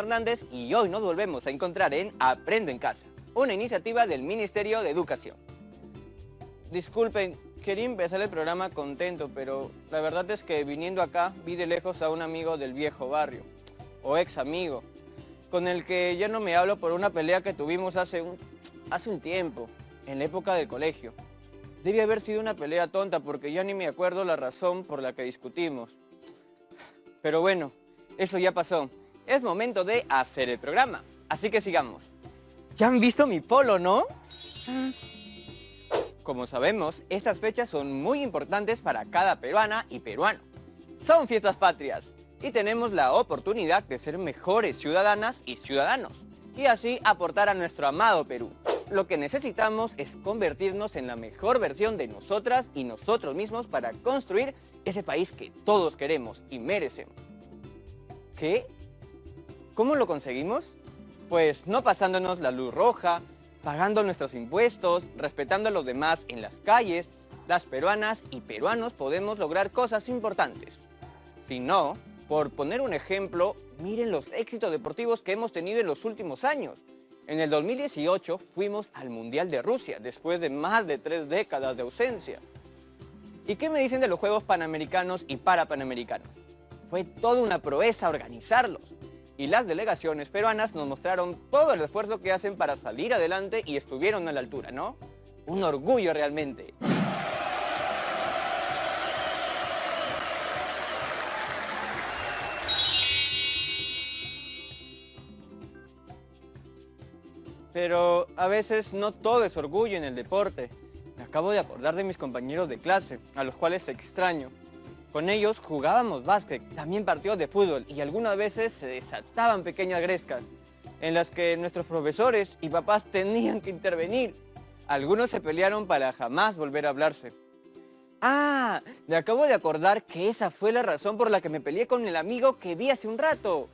Fernández y hoy nos volvemos a encontrar en Aprendo en Casa, una iniciativa del Ministerio de Educación. Disculpen, quería empezar el programa contento, pero la verdad es que viniendo acá vi de lejos a un amigo del viejo barrio, o ex amigo, con el que ya no me hablo por una pelea que tuvimos hace un tiempo, en la época del colegio. Debe haber sido una pelea tonta porque ya ni me acuerdo la razón por la que discutimos. Pero bueno, eso ya pasó. Es momento de hacer el programa, así que sigamos. ¿Ya han visto mi polo, no? Como sabemos, estas fechas son muy importantes para cada peruana y peruano. Son fiestas patrias y tenemos la oportunidad de ser mejores ciudadanas y ciudadanos y así aportar a nuestro amado Perú. Lo que necesitamos es convertirnos en la mejor versión de nosotras y nosotros mismos para construir ese país que todos queremos y merecemos. ¿Qué? ¿Cómo lo conseguimos? Pues no pasándonos la luz roja, pagando nuestros impuestos, respetando a los demás en las calles. Las peruanas y peruanos podemos lograr cosas importantes. Si no, por poner un ejemplo, miren los éxitos deportivos que hemos tenido en los últimos años. En el 2018 fuimos al Mundial de Rusia, después de más de 3 décadas de ausencia. ¿Y qué me dicen de los Juegos Panamericanos y Parapanamericanos? Fue toda una proeza organizarlos. Y las delegaciones peruanas nos mostraron todo el esfuerzo que hacen para salir adelante y estuvieron a la altura, ¿no? Un orgullo realmente. Pero a veces no todo es orgullo en el deporte. Me acabo de acordar de mis compañeros de clase, a los cuales extraño. Con ellos jugábamos básquet, también partidos de fútbol y algunas veces se desataban pequeñas grescas, en las que nuestros profesores y papás tenían que intervenir. Algunos se pelearon para jamás volver a hablarse. ¡Ah! Me acabo de acordar que esa fue la razón por la que me peleé con el amigo que vi hace un rato.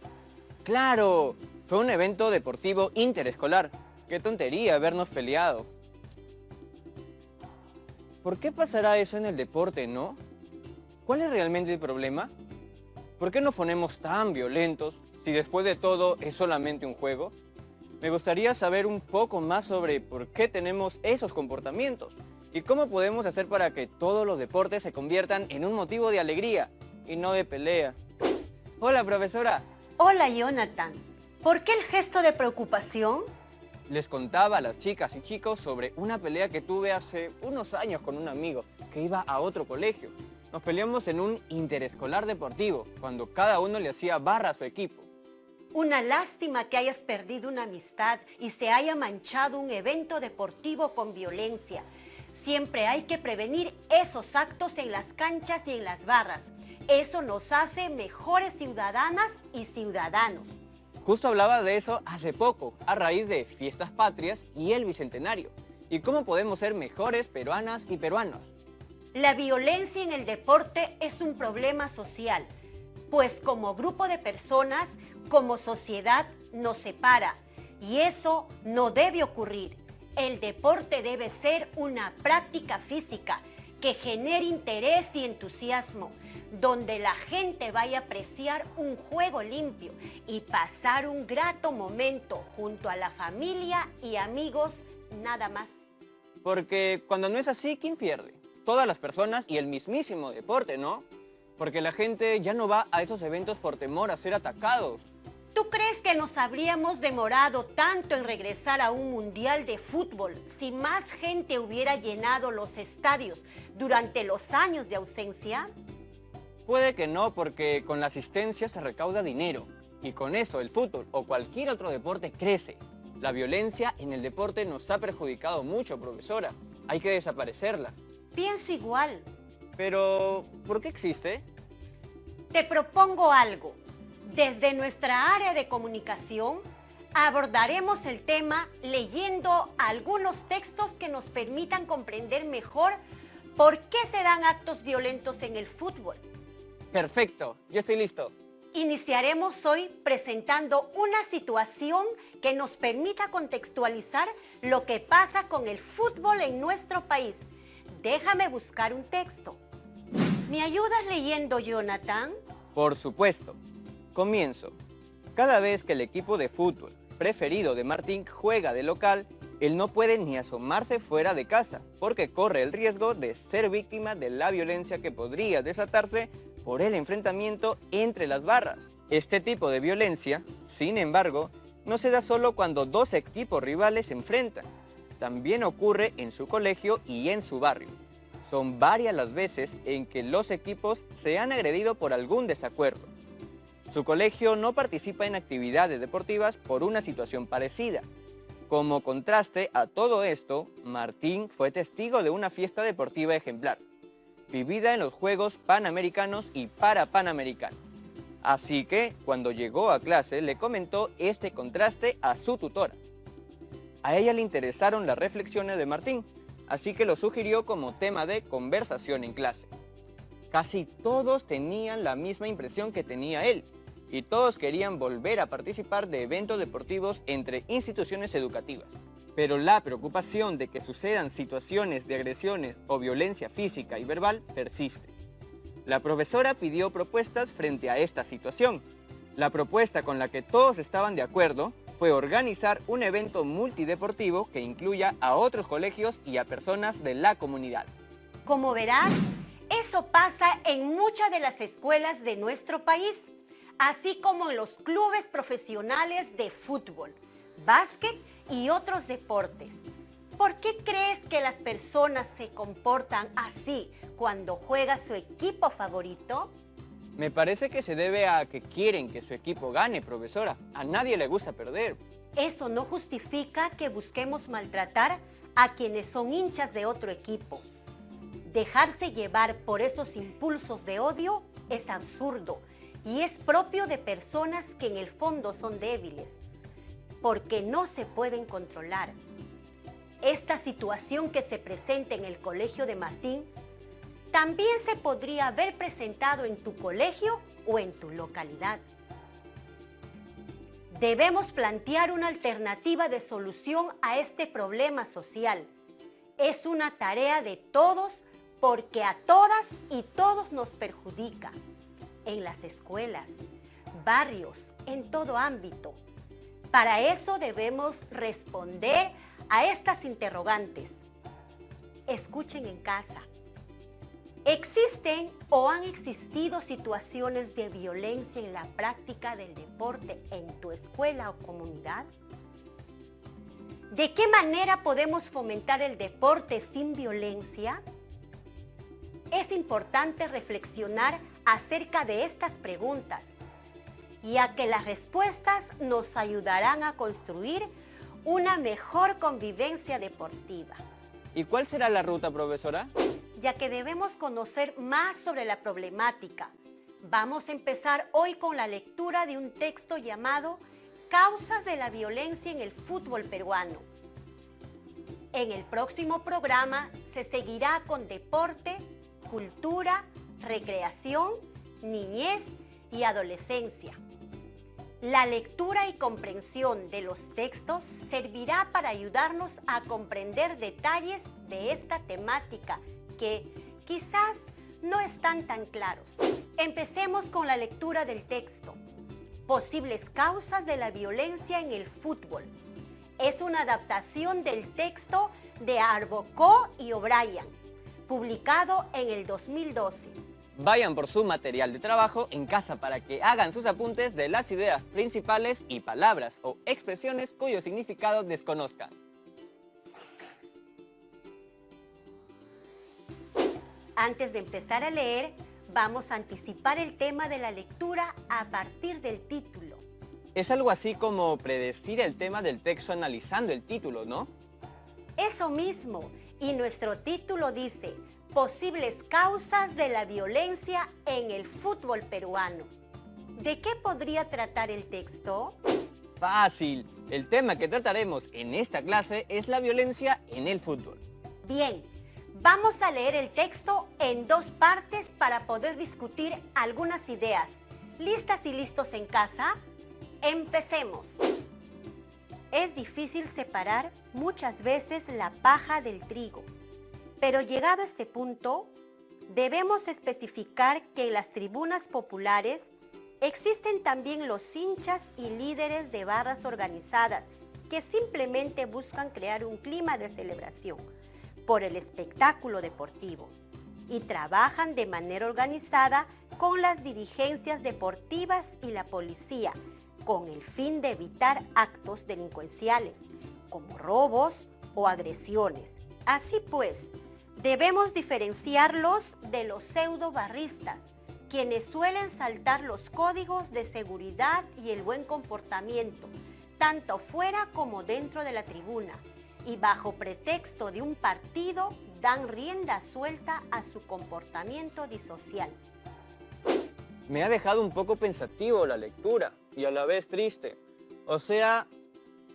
¡Claro! Fue un evento deportivo interescolar. ¡Qué tontería habernos peleado! ¿Por qué pasará eso en el deporte, no? ¿Cuál es realmente el problema? ¿Por qué nos ponemos tan violentos si después de todo es solamente un juego? Me gustaría saber un poco más sobre por qué tenemos esos comportamientos y cómo podemos hacer para que todos los deportes se conviertan en un motivo de alegría y no de pelea. Hola, profesora. Hola, Jonathan. ¿Por qué el gesto de preocupación? Les contaba a las chicas y chicos sobre una pelea que tuve hace unos años con un amigo que iba a otro colegio. Nos peleamos en un interescolar deportivo, cuando cada uno le hacía barra a su equipo. Una lástima que hayas perdido una amistad y se haya manchado un evento deportivo con violencia. Siempre hay que prevenir esos actos en las canchas y en las barras. Eso nos hace mejores ciudadanas y ciudadanos. Justo hablaba de eso hace poco, a raíz de Fiestas Patrias y el Bicentenario. ¿Y cómo podemos ser mejores peruanas y peruanos? La violencia en el deporte es un problema social, pues como grupo de personas, como sociedad, nos separa. Y eso no debe ocurrir. El deporte debe ser una práctica física que genere interés y entusiasmo, donde la gente vaya a apreciar un juego limpio y pasar un grato momento junto a la familia y amigos, nada más. Porque cuando no es así, ¿quién pierde? Todas las personas y el mismísimo deporte, ¿no? Porque la gente ya no va a esos eventos por temor a ser atacados. ¿Tú crees que nos habríamos demorado tanto en regresar a un mundial de fútbol si más gente hubiera llenado los estadios durante los años de ausencia? Puede que no, porque con la asistencia se recauda dinero. Y con eso el fútbol o cualquier otro deporte crece. La violencia en el deporte nos ha perjudicado mucho, profesora. Hay que desaparecerla. Pienso igual. Pero, ¿por qué existe? Te propongo algo. Desde nuestra área de comunicación, abordaremos el tema leyendo algunos textos que nos permitan comprender mejor por qué se dan actos violentos en el fútbol. Perfecto, yo estoy listo. Iniciaremos hoy presentando una situación que nos permita contextualizar lo que pasa con el fútbol en nuestro país. Déjame buscar un texto. ¿Me ayudas leyendo, Jonathan? Por supuesto. Comienzo. Cada vez que el equipo de fútbol preferido de Martín juega de local, él no puede ni asomarse fuera de casa, porque corre el riesgo de ser víctima de la violencia que podría desatarse por el enfrentamiento entre las barras. Este tipo de violencia, sin embargo, no se da solo cuando dos equipos rivales se enfrentan. También ocurre en su colegio y en su barrio. Son varias las veces en que los equipos se han agredido por algún desacuerdo. Su colegio no participa en actividades deportivas por una situación parecida. Como contraste a todo esto, Martín fue testigo de una fiesta deportiva ejemplar, vivida en los Juegos Panamericanos y Parapanamericanos. Así que, cuando llegó a clase, le comentó este contraste a su tutora. A ella le interesaron las reflexiones de Martín, así que lo sugirió como tema de conversación en clase. Casi todos tenían la misma impresión que tenía él, y todos querían volver a participar de eventos deportivos entre instituciones educativas. Pero la preocupación de que sucedan situaciones de agresiones o violencia física y verbal persiste. La profesora pidió propuestas frente a esta situación. La propuesta con la que todos estaban de acuerdo fue organizar un evento multideportivo que incluya a otros colegios y a personas de la comunidad. Como verás, eso pasa en muchas de las escuelas de nuestro país, así como en los clubes profesionales de fútbol, básquet y otros deportes. ¿Por qué crees que las personas se comportan así cuando juega su equipo favorito? Me parece que se debe a que quieren que su equipo gane, profesora. A nadie le gusta perder. Eso no justifica que busquemos maltratar a quienes son hinchas de otro equipo. Dejarse llevar por esos impulsos de odio es absurdo y es propio de personas que en el fondo son débiles, porque no se pueden controlar. Esta situación que se presenta en el colegio de Martín también se podría haber presentado en tu colegio o en tu localidad. Debemos plantear una alternativa de solución a este problema social. Es una tarea de todos porque a todas y todos nos perjudica. En las escuelas, barrios, en todo ámbito. Para eso debemos responder a estas interrogantes. Escuchen en casa. ¿Existen o han existido situaciones de violencia en la práctica del deporte en tu escuela o comunidad? ¿De qué manera podemos fomentar el deporte sin violencia? Es importante reflexionar acerca de estas preguntas, ya que las respuestas nos ayudarán a construir una mejor convivencia deportiva. ¿Y cuál será la ruta, profesora? Ya que debemos conocer más sobre la problemática, vamos a empezar hoy con la lectura de un texto llamado Causas de la violencia en el fútbol peruano. En el próximo programa se seguirá con deporte, cultura, recreación, niñez y adolescencia. La lectura y comprensión de los textos servirá para ayudarnos a comprender detalles de esta temática que quizás no están tan claros. Empecemos con la lectura del texto. Posibles causas de la violencia en el fútbol. Es una adaptación del texto de Arbocó y O'Brien, publicado en el 2012. Vayan por su material de trabajo en casa para que hagan sus apuntes de las ideas principales y palabras o expresiones cuyo significado desconozcan. Antes de empezar a leer, vamos a anticipar el tema de la lectura a partir del título. Es algo así como predecir el tema del texto analizando el título, ¿no? Eso mismo, y nuestro título dice, posibles causas de la violencia en el fútbol peruano. ¿De qué podría tratar el texto? Fácil. El tema que trataremos en esta clase es la violencia en el fútbol. Bien, vamos a leer el texto en dos partes para poder discutir algunas ideas. ¿Listas y listos en casa? Empecemos. Es difícil separar muchas veces la paja del trigo, pero llegado a este punto, debemos especificar que en las tribunas populares Existen también los hinchas y líderes de barras organizadas que simplemente buscan crear un clima de celebración por el espectáculo deportivo y trabajan de manera organizada con las dirigencias deportivas y la policía con el fin de evitar actos delincuenciales como robos o agresiones. Así pues, debemos diferenciarlos de los pseudo-barristas, quienes suelen saltar los códigos de seguridad y el buen comportamiento, tanto fuera como dentro de la tribuna, y bajo pretexto de un partido dan rienda suelta a su comportamiento disocial. Me ha dejado un poco pensativo la lectura y a la vez triste. O sea,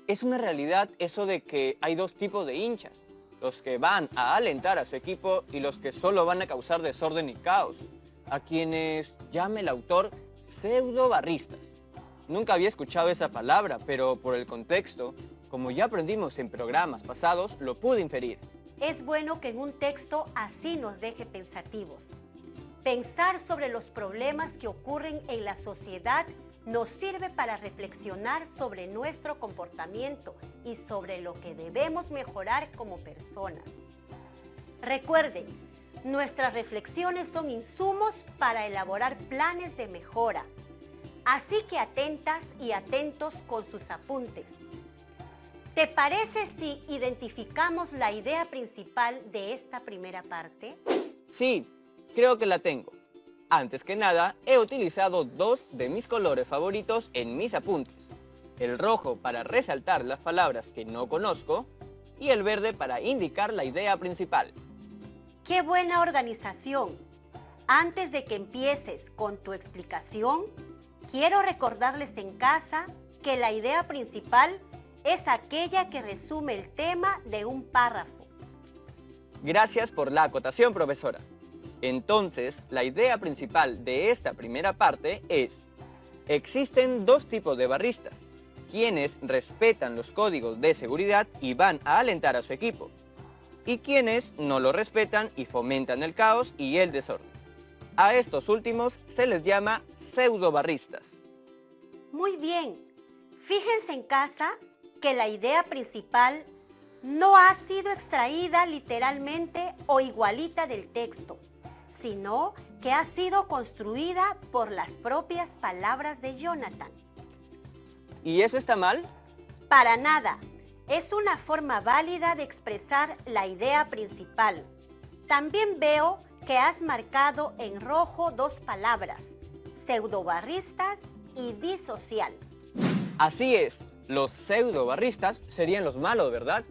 es una realidad eso de que hay dos tipos de hinchas, los que van a alentar a su equipo y los que solo van a causar desorden y caos, a quienes llama el autor pseudo-barristas. Nunca había escuchado esa palabra, pero por el contexto, como ya aprendimos en programas pasados, lo pude inferir. Es bueno que en un texto así nos deje pensativos. Pensar sobre los problemas que ocurren en la sociedad nos sirve para reflexionar sobre nuestro comportamiento y sobre lo que debemos mejorar como personas. Recuerden, nuestras reflexiones son insumos para elaborar planes de mejora. Así que atentas y atentos con sus apuntes. ¿Te parece si identificamos la idea principal de esta primera parte? Sí, creo que la tengo. Antes que nada, he utilizado dos de mis colores favoritos en mis apuntes. El rojo para resaltar las palabras que no conozco y el verde para indicar la idea principal. ¡Qué buena organización! Antes de que empieces con tu explicación, quiero recordarles en casa que la idea principal es aquella que resume el tema de un párrafo. Gracias por la acotación, profesora. Entonces, la idea principal de esta primera parte es: existen dos tipos de barristas, quienes respetan los códigos de seguridad y van a alentar a su equipo, y quienes no lo respetan y fomentan el caos y el desorden. A estos últimos se les llama pseudo-barristas. Muy bien. Fíjense en casa que la idea principal no ha sido extraída literalmente o igualita del texto, sino que ha sido construida por las propias palabras de Jonathan. ¿Y eso está mal? Para nada. Es una forma válida de expresar la idea principal. También veo que has marcado en rojo dos palabras, pseudobarristas y disocial. Así es, los pseudo-barristas serían los malos, ¿verdad?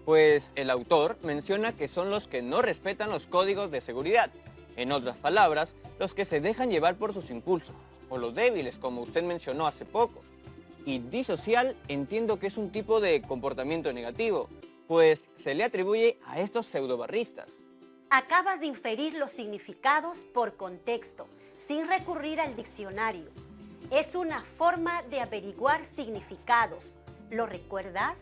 Pues el autor menciona que son los que no respetan los códigos de seguridad. En otras palabras, los que se dejan llevar por sus impulsos, o los débiles, como usted mencionó hace poco. Y disocial entiendo que es un tipo de comportamiento negativo, pues se le atribuye a estos pseudobarristas. Acabas de inferir los significados por contexto, sin recurrir al diccionario. Es una forma de averiguar significados. ¿Lo recuerdas?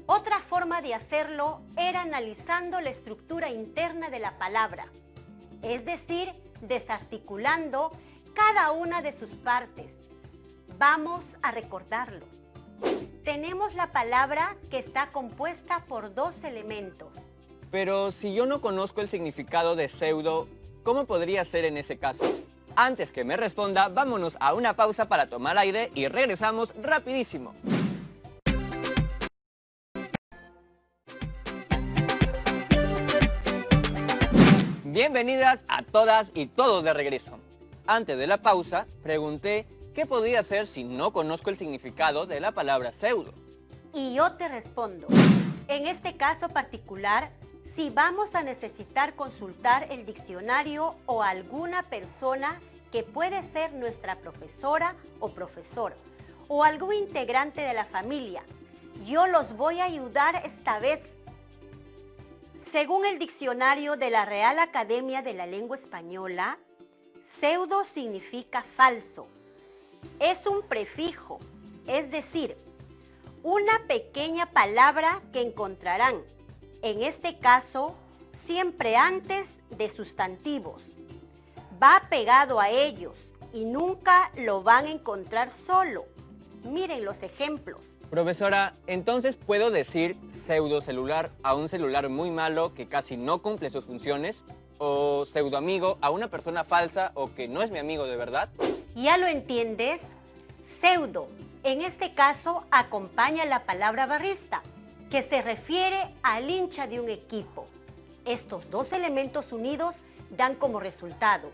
Otra forma de hacerlo era analizando la estructura interna de la palabra, es decir, desarticulando cada una de sus partes. Vamos a recordarlo. Tenemos la palabra que está compuesta por dos elementos. Pero si yo no conozco el significado de pseudo, ¿cómo podría ser en ese caso? Antes que me responda, vámonos a una pausa para tomar aire y regresamos rapidísimo. Bienvenidas a todas y todos de regreso. Antes de la pausa, pregunté qué podría hacer si no conozco el significado de la palabra pseudo. Y yo te respondo. En este caso particular, si vamos a necesitar consultar el diccionario o alguna persona que puede ser nuestra profesora o profesor, o algún integrante de la familia, yo los voy a ayudar esta vez. Según el diccionario de la Real Academia de la Lengua Española, pseudo significa falso. Es un prefijo, es decir, una pequeña palabra que encontrarán, en este caso, siempre antes de sustantivos. Va pegado a ellos y nunca lo van a encontrar solo. Miren los ejemplos. Profesora, entonces puedo decir pseudocelular a un celular muy malo que casi no cumple sus funciones, o pseudoamigo a una persona falsa o que no es mi amigo de verdad. ¿Ya lo entiendes? Pseudo, en este caso, acompaña la palabra barrista, que se refiere al hincha de un equipo. Estos dos elementos unidos dan como resultado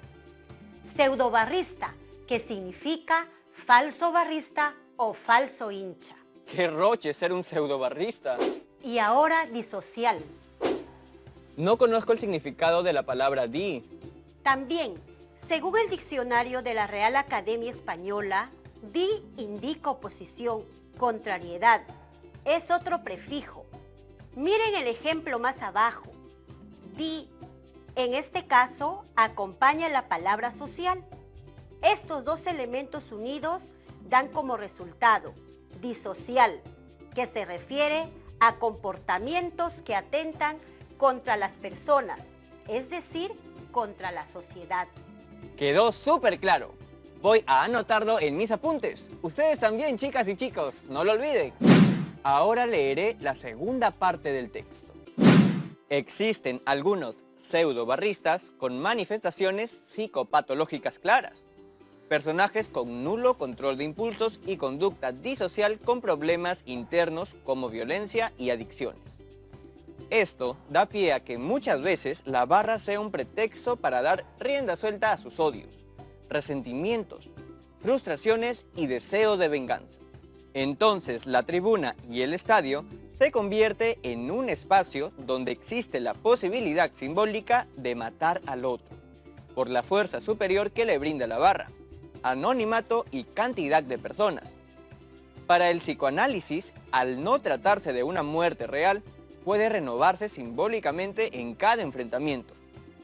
pseudobarrista, que significa falso barrista o falso hincha. ¡Qué roche ser un pseudobarrista! Y ahora disocial. No conozco el significado de la palabra di. También, según el diccionario de la Real Academia Española, di indica oposición, contrariedad. Es otro prefijo. Miren el ejemplo más abajo. Di, en este caso, acompaña la palabra social. Estos dos elementos unidos dan como resultado disocial, que se refiere a comportamientos que atentan contra las personas, es decir, contra la sociedad. Quedó súper claro. Voy a anotarlo en mis apuntes. Ustedes también, chicas y chicos, no lo olviden. Ahora leeré la segunda parte del texto. Existen algunos pseudobarristas con manifestaciones psicopatológicas claras. Personajes con nulo control de impulsos y conducta disocial con problemas internos como violencia y adicciones. Esto da pie a que muchas veces la barra sea un pretexto para dar rienda suelta a sus odios, resentimientos, frustraciones y deseo de venganza. Entonces la tribuna y el estadio se convierte en un espacio donde existe la posibilidad simbólica de matar al otro, por la fuerza superior que le brinda la barra, anonimato y cantidad de personas. Para el psicoanálisis, al no tratarse de una muerte real, puede renovarse simbólicamente en cada enfrentamiento,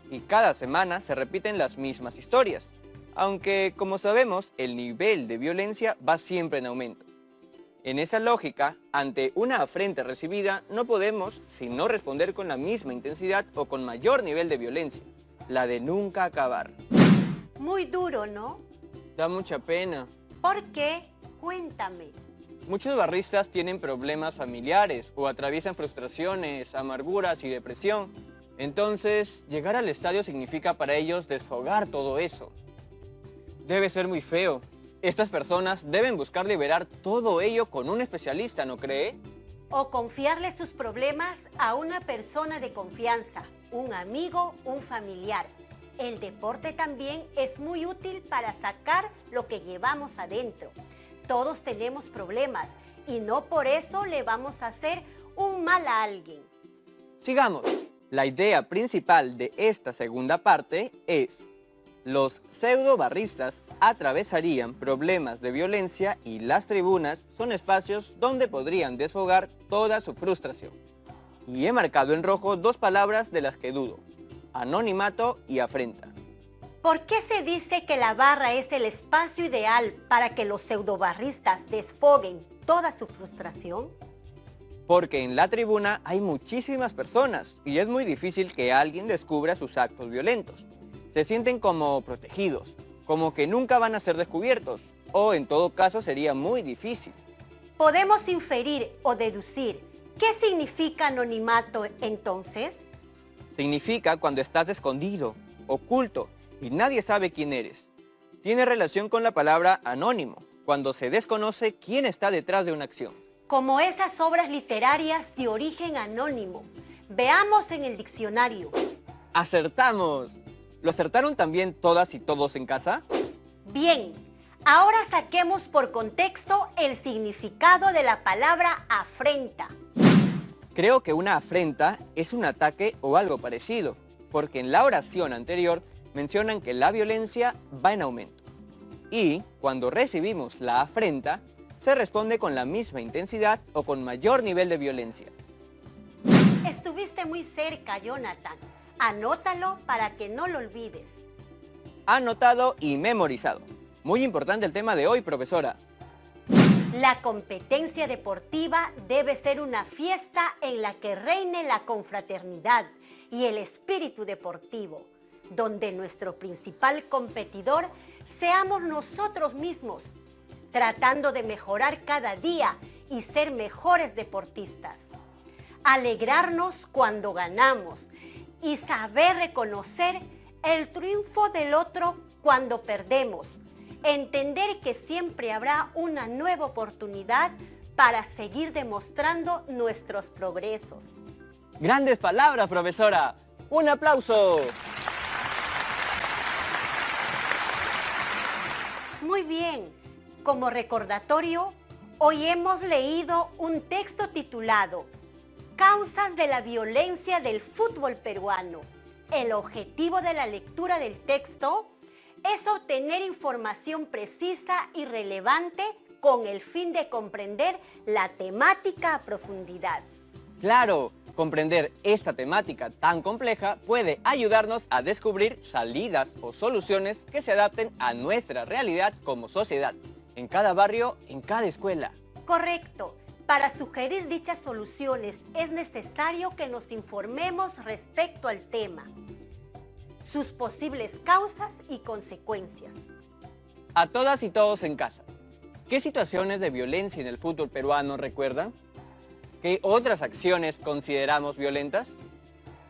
y cada semana se repiten las mismas historias, aunque, como sabemos, el nivel de violencia va siempre en aumento. En esa lógica, ante una afrenta recibida, no podemos sino responder con la misma intensidad o con mayor nivel de violencia, la de nunca acabar. Muy duro, ¿no? Da mucha pena. ¿Por qué? Cuéntame. Muchos barristas tienen problemas familiares o atraviesan frustraciones, amarguras y depresión. Entonces, llegar al estadio significa para ellos desfogar todo eso. Debe ser muy feo. Estas personas deben buscar liberar todo ello con un especialista, ¿no cree? O confiarle sus problemas a una persona de confianza, un amigo, un familiar. El deporte también es muy útil para sacar lo que llevamos adentro. Todos tenemos problemas y no por eso le vamos a hacer un mal a alguien. Sigamos. La idea principal de esta segunda parte es: los pseudobarristas atravesarían problemas de violencia y las tribunas son espacios donde podrían desfogar toda su frustración. Y he marcado en rojo dos palabras de las que dudo: anonimato y afrenta. ¿Por qué se dice que la barra es el espacio ideal para que los pseudobarristas desfoguen toda su frustración? Porque en la tribuna hay muchísimas personas y es muy difícil que alguien descubra sus actos violentos. Se sienten como protegidos, como que nunca van a ser descubiertos, o en todo caso sería muy difícil. Podemos inferir o deducir qué significa anonimato entonces. Significa cuando estás escondido, oculto, y nadie sabe quién eres. Tiene relación con la palabra anónimo, cuando se desconoce quién está detrás de una acción. Como esas obras literarias de origen anónimo. Veamos en el diccionario. ¡Acertamos! ¿Lo acertaron también todas y todos en casa? Bien, ahora saquemos por contexto el significado de la palabra afrenta. Creo que una afrenta es un ataque o algo parecido, porque en la oración anterior mencionan que la violencia va en aumento. Y cuando recibimos la afrenta, se responde con la misma intensidad o con mayor nivel de violencia. Estuviste muy cerca, Jonathan. Anótalo para que no lo olvides. Anotado y memorizado. Muy importante el tema de hoy, profesora. La competencia deportiva debe ser una fiesta en la que reine la confraternidad y el espíritu deportivo, donde nuestro principal competidor seamos nosotros mismos, tratando de mejorar cada día y ser mejores deportistas. Alegrarnos cuando ganamos y saber reconocer el triunfo del otro cuando perdemos. Entender que siempre habrá una nueva oportunidad para seguir demostrando nuestros progresos. ¡Grandes palabras, profesora! ¡Un aplauso! Muy bien, como recordatorio, hoy hemos leído un texto titulado Causas de la violencia del fútbol peruano. El objetivo de la lectura del texto es obtener información precisa y relevante con el fin de comprender la temática a profundidad. ¡Claro! Comprender esta temática tan compleja puede ayudarnos a descubrir salidas o soluciones que se adapten a nuestra realidad como sociedad, en cada barrio, en cada escuela. Correcto. Para sugerir dichas soluciones es necesario que nos informemos respecto al tema, sus posibles causas y consecuencias. A todas y todos en casa, ¿qué situaciones de violencia en el fútbol peruano recuerdan? ¿Qué otras acciones consideramos violentas?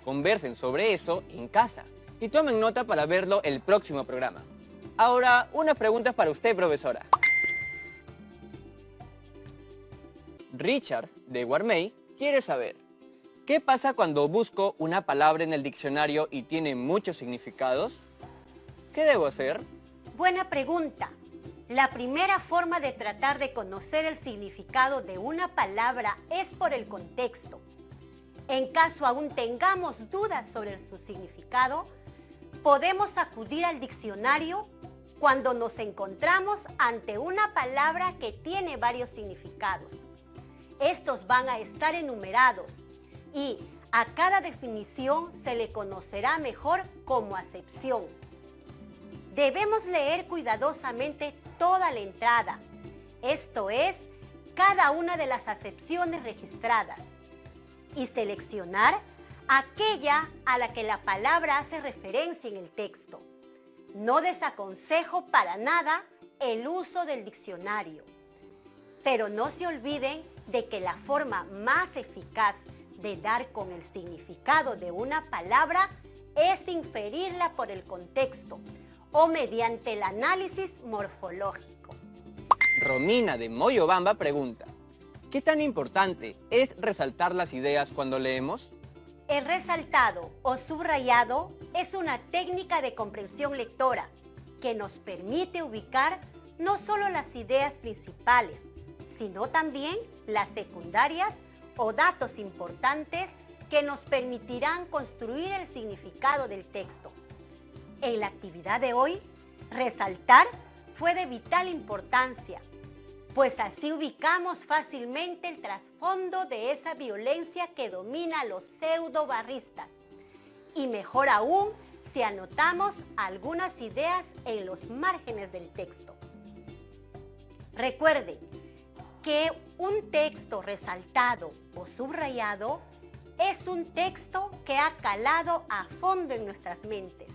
Conversen sobre eso en casa y tomen nota para verlo el próximo programa. Ahora, una pregunta para usted, profesora. Richard, de Guarmey, quiere saber, ¿qué pasa cuando busco una palabra en el diccionario y tiene muchos significados? ¿Qué debo hacer? Buena pregunta. La primera forma de tratar de conocer el significado de una palabra es por el contexto. En caso aún tengamos dudas sobre su significado, podemos acudir al diccionario cuando nos encontramos ante una palabra que tiene varios significados. Estos van a estar enumerados y a cada definición se le conocerá mejor como acepción. Debemos leer cuidadosamente toda la entrada, esto es, cada una de las acepciones registradas, y seleccionar aquella a la que la palabra hace referencia en el texto. No desaconsejo para nada el uso del diccionario, pero no se olviden de que la forma más eficaz de dar con el significado de una palabra es inferirla por el contexto o mediante el análisis morfológico. Romina, de Moyobamba, pregunta, ¿qué tan importante es resaltar las ideas cuando leemos? El resaltado o subrayado es una técnica de comprensión lectora que nos permite ubicar no solo las ideas principales, sino también las secundarias o datos importantes que nos permitirán construir el significado del texto. En la actividad de hoy, resaltar fue de vital importancia, pues así ubicamos fácilmente el trasfondo de esa violencia que domina a los pseudo-barristas. Y mejor aún si anotamos algunas ideas en los márgenes del texto. Recuerden que un texto resaltado o subrayado es un texto que ha calado a fondo en nuestras mentes.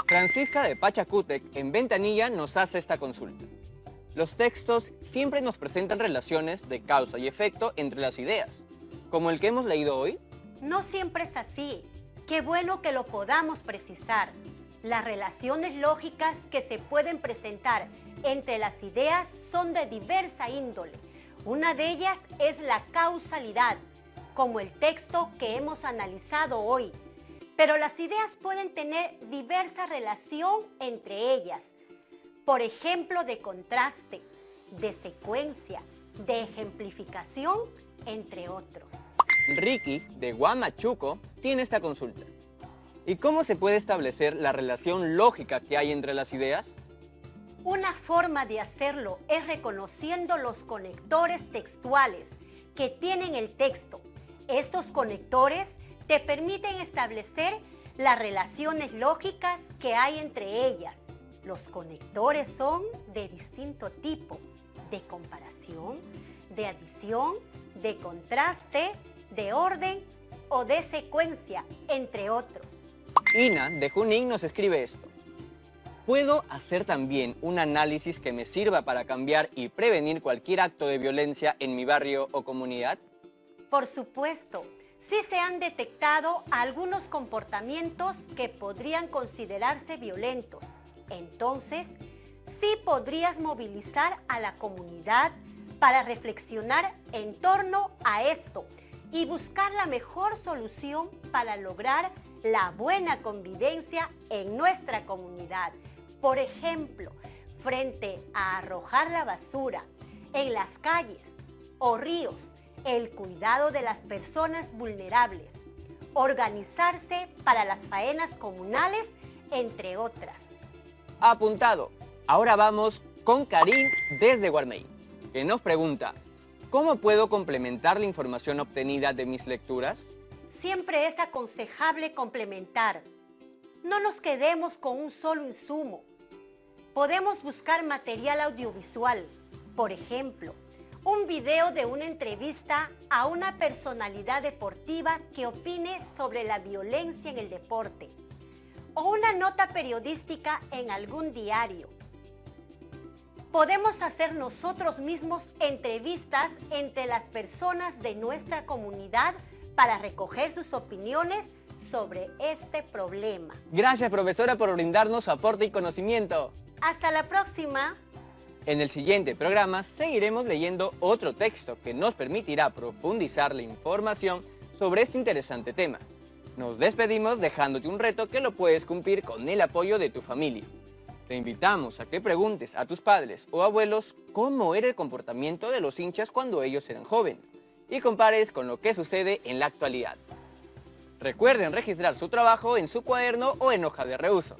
Francisca de Pachacútec, en Ventanilla, nos hace esta consulta. Los textos siempre nos presentan relaciones de causa y efecto entre las ideas, como el que hemos leído hoy. No siempre es así. Qué bueno que lo podamos precisar. Las relaciones lógicas que se pueden presentar entre las ideas son de diversa índole. Una de ellas es la causalidad, como el texto que hemos analizado hoy. Pero las ideas pueden tener diversa relación entre ellas. Por ejemplo, de contraste, de secuencia, de ejemplificación, entre otros. Ricky, de Huamachuco, tiene esta consulta. ¿Y cómo se puede establecer la relación lógica que hay entre las ideas? Una forma de hacerlo es reconociendo los conectores textuales que tienen el texto. Estos conectores te permiten establecer las relaciones lógicas que hay entre ellas. Los conectores son de distinto tipo, de comparación, de adición, de contraste, de orden o de secuencia, entre otros. Ina, de Junín, nos escribe esto. ¿Puedo hacer también un análisis que me sirva para cambiar y prevenir cualquier acto de violencia en mi barrio o comunidad? Por supuesto, sí se han detectado algunos comportamientos que podrían considerarse violentos. Entonces, sí podrías movilizar a la comunidad para reflexionar en torno a esto y buscar la mejor solución para lograr la buena convivencia en nuestra comunidad. Por ejemplo, frente a arrojar la basura en las calles o ríos, el cuidado de las personas vulnerables, organizarse para las faenas comunales, entre otras. Apuntado. Ahora vamos con Karim desde Guarmey, que nos pregunta: ¿cómo puedo complementar la información obtenida de mis lecturas? Siempre es aconsejable complementar. No nos quedemos con un solo insumo. Podemos buscar material audiovisual, por ejemplo, un video de una entrevista a una personalidad deportiva que opine sobre la violencia en el deporte, o una nota periodística en algún diario. Podemos hacer nosotros mismos entrevistas entre las personas de nuestra comunidad para recoger sus opiniones sobre este problema. Gracias, profesora, por brindarnos su aporte y conocimiento. Hasta la próxima. En el siguiente programa seguiremos leyendo otro texto que nos permitirá profundizar la información sobre este interesante tema. Nos despedimos dejándote un reto que lo puedes cumplir con el apoyo de tu familia. Te invitamos a que preguntes a tus padres o abuelos cómo era el comportamiento de los hinchas cuando ellos eran jóvenes y compares con lo que sucede en la actualidad. Recuerden registrar su trabajo en su cuaderno o en hoja de reuso.